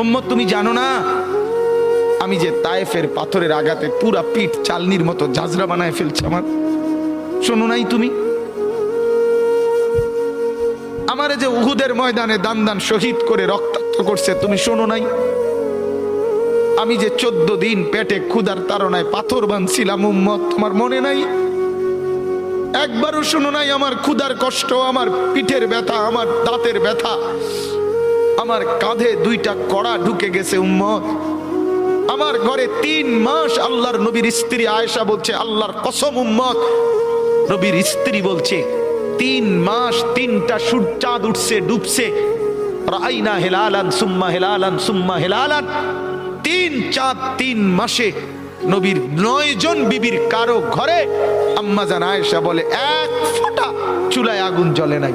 উম্মত তুমি জানো না আমি যে তায়েফের পাথরের আঘাতে পুরা পিঠ চালনির মতো জাজরা বানায় ফেলছে আমার? শোনো নাই তুমি? আমারে যে উহুদের ময়দানে দান দান শহীদ করে রক্তাক্ত করছে, তুমি শোনো নাই? আমি যে 14 দিন পেটে ক্ষুধার তাড়নায় পাথর বাঁধছিলাম, উম্মত তোমার মনে নাই? একবারও শোনো নাই আমার ক্ষুধার কষ্ট, আমার পিঠের ব্যথা, আমার দাঁতের ব্যথা, আমার কাঁধে 2টা কড়া ঢুকে গেছে? উম্মত, আমার ঘরে 3 মাস আল্লাহর নবীর স্ত্রী আয়েশা বলছে, আল্লাহর কসম উম্মত, নবীর স্ত্রী বলছে 3 মাস 3টা চাঁদ উঠছে ডুবছে, রাইনা হেলালান সুম্মা হেলালান সুম্মা হেলালান, 3 চাঁদ 3 মাসে নবীর 9 জন বিবির কারো ঘরে আম্মা জান আয়েশা বলে 1 ফোঁটা চুলায় আগুন জ্বলে নাই।